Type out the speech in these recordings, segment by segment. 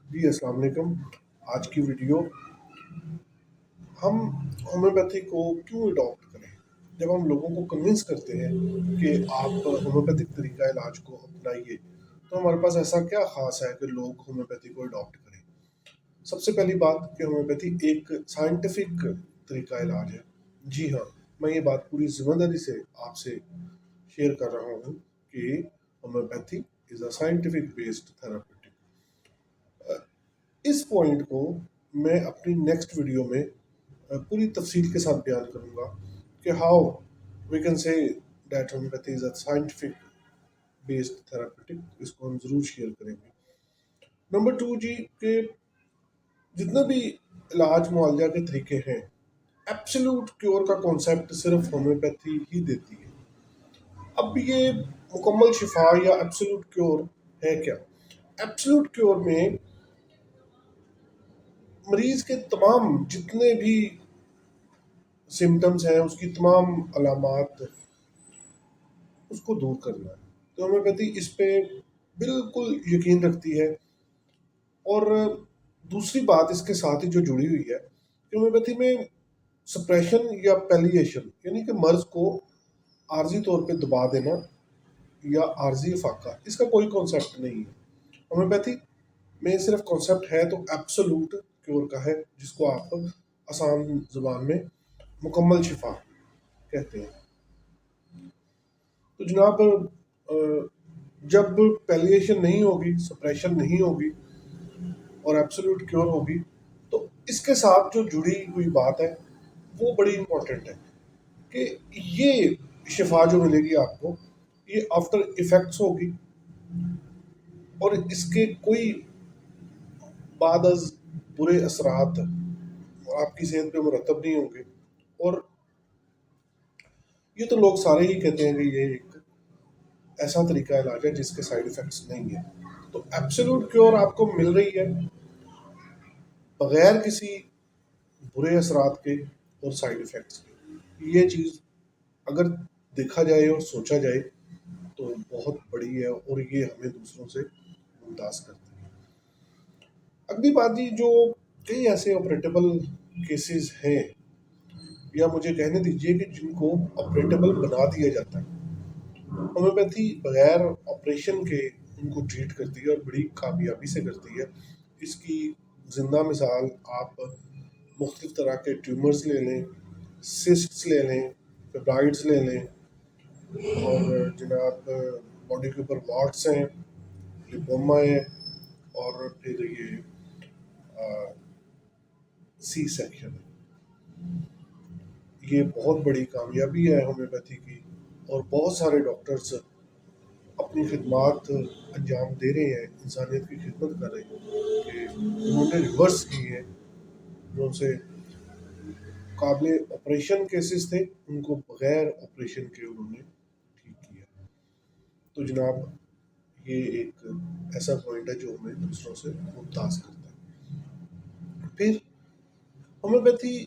جی السلام علیکم. آج کی ویڈیو ہم ہومیوپیتھی کو کیوں اڈاپٹ کریں. جب ہم لوگوں کو کنونس کرتے ہیں کہ آپ ہومیوپیتھک طریقہ علاج کو اپنائیے تو ہمارے پاس ایسا کیا خاص ہے کہ لوگ ہومیوپیتھی کو اڈاپٹ کریں. سب سے پہلی بات کہ ہومیوپیتھی ایک سائنٹیفک طریقہ علاج ہے. جی ہاں, میں یہ بات پوری ذمہ داری سے آپ سے شیئر کر رہا ہوں کہ homeopathy is a scientific based therapeutic. اس پوائنٹ کو میں اپنی نیکسٹ ویڈیو میں پوری تفصیل کے ساتھ بیان کروں گا کہ how we can say that homeopathy is a scientific based therapeutic. اس کو ہم ضرور شیئر کریں گے. نمبر ٹو جی, کہ جتنے بھی علاج معالجہ کے طریقے ہیں, ایبسلیوٹ کیور کا کانسیپٹ صرف ہومیوپیتھی ہی دیتی ہے. اب یہ مکمل شفا یا ایبسلیوٹ کیور ہے کیا؟ ایبسلیوٹ کیور میں مریض کے تمام جتنے بھی سمٹمز ہیں, اس کی تمام علامات, اس کو دور کرنا ہے. تو ہومیوپیتھی اس پہ بالکل یقین رکھتی ہے. اور دوسری بات اس کے ساتھ ہی جو جڑی ہوئی ہے کہ ہومیوپیتھی میں سپریشن یا پیلیشن یعنی کہ مرض کو عارضی طور پہ دبا دینا یا عارضی فاقہ, اس کا کوئی کانسیپٹ نہیں ہے. ہومیوپیتھی میں صرف کانسیپٹ ہے تو ایبسولوٹ کیور کا ہے, جس کو آپ آسان زبان میں مکمل شفا کہتے ہیں. تو جناب, جب پیلیشن نہیں ہوگی, سپریشن نہیں ہوگی اور ایبسولوٹ کیور ہوگی, تو اس کے ساتھ جو جڑی ہوئی بات ہے وہ بڑی امپورٹنٹ ہے کہ یہ شفا جو ملے گی آپ کو, یہ آفٹر ایفیکٹس ہوگی اور اس کے کوئی بعد از برے اثرات آپ کی صحت پہ مرتب نہیں ہوں گے. اور یہ تو لوگ سارے ہی کہتے ہیں کہ یہ ایک ایسا طریقہ علاج ہے جس کے سائیڈ افیکٹس نہیں ہیں. تو ایبسولوٹ کیور آپ کو مل رہی ہے بغیر کسی برے اثرات کے اور سائیڈ افیکٹس کے. یہ چیز اگر دیکھا جائے اور سوچا جائے تو بہت بڑی ہے اور یہ ہمیں دوسروں سے ممتاز کرتی ہے. اگلی بات جی, جو کئی ایسے آپریٹیبل کیسز ہیں, یا مجھے کہنے دیجئے کہ جن کو آپریٹیبل بنا دیا جاتا ہے. ہومیوپیتھی بغیر آپریشن کے ان کو ٹریٹ کرتی ہے اور بڑی کامیابی سے کرتی ہے. اس کی زندہ مثال آپ مختلف طرح کے ٹیومرز لے لیں, سسٹس لے لیں, فیبرائڈس لے لیں, اور جناب باڈی کے اوپر واٹس ہیں, لپوما ہے, اور پھر یہ سی سیکشن ہے. یہ بہت بڑی کامیابی ہے ہومیوپیتھی کی, اور بہت سارے ڈاکٹرز اپنی خدمات انجام دے رہے ہیں, انسانیت کی خدمت کر رہے ہیں کہ انہوں نے ریورس کی ہے. جو سے قابل آپریشن کیسز تھے ان کو بغیر آپریشن کے انہوں نے ٹھیک کیا. تو جناب, یہ ایک ایسا پوائنٹ ہے جو ہمیں دوسروں سے ممتاز کرتا ہے. پھر ہومیوپیتھی,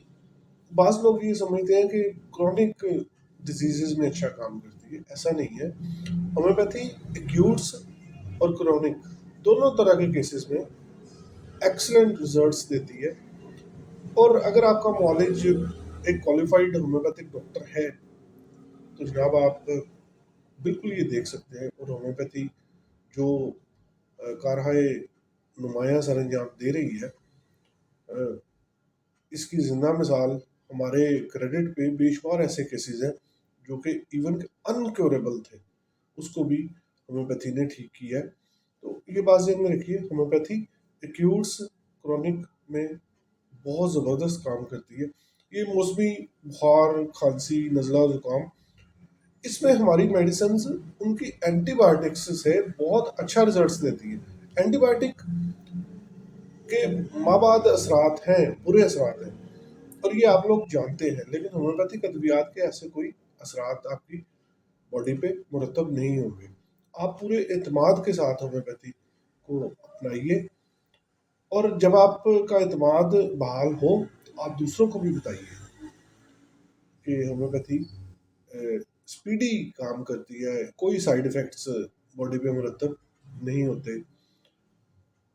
بعض لوگ یہ سمجھتے ہیں کہ کرونک ڈیزیزز میں اچھا کام کرتی ہے. ایسا نہیں ہے. ہومیوپیتھی ایکیوٹس اور کرونک دونوں طرح کے کیسز میں ایکسلنٹ ریزلٹس دیتی ہے. اور اگر آپ کا معالج ایک کوالیفائڈ ہومیوپیتھک ڈاکٹر ہے تو جناب آپ بالکل یہ دیکھ سکتے ہیں, اور ہومیوپیتھی جو کارہائے نمایاں سر انجام دے رہی ہے, اس کی زندہ مثال ہمارے کریڈٹ پہ بے شمار ایسے کیسز ہیں جو کہ ایون انکیوریبل تھے, اس کو بھی ہومیوپیتھی نے ٹھیک کیا ہے. تو یہ بات ذہن میں رکھیے, ہومیوپیتھی ایکیوٹس کرونک میں بہت زبردست کام کرتی ہے. یہ موسمی بخار, کھانسی, نزلہ, زکام, اس میں ہماری میڈیسنز ان کی اینٹی بایوٹکس سے بہت اچھا ریزلٹس دیتی ہے. اینٹی بایوٹک کے مابعد اثرات ہیں, برے اثرات ہیں, اور یہ آپ لوگ جانتے ہیں, لیکن ہومیوپیتھک ادویات کے ایسے کوئی اثرات آپ کی باڈی پہ مرتب نہیں ہوں گے. آپ پورے اعتماد کے ساتھ ہومیوپیتھی کو اپنائیے, اور جب آپ کا اعتماد بحال ہو تو آپ دوسروں کو بھی بتائیے کہ ہومیوپیتھی اسپیڈی کام کرتی ہے, کوئی سائیڈ افیکٹس باڈی پہ مرتب نہیں ہوتے.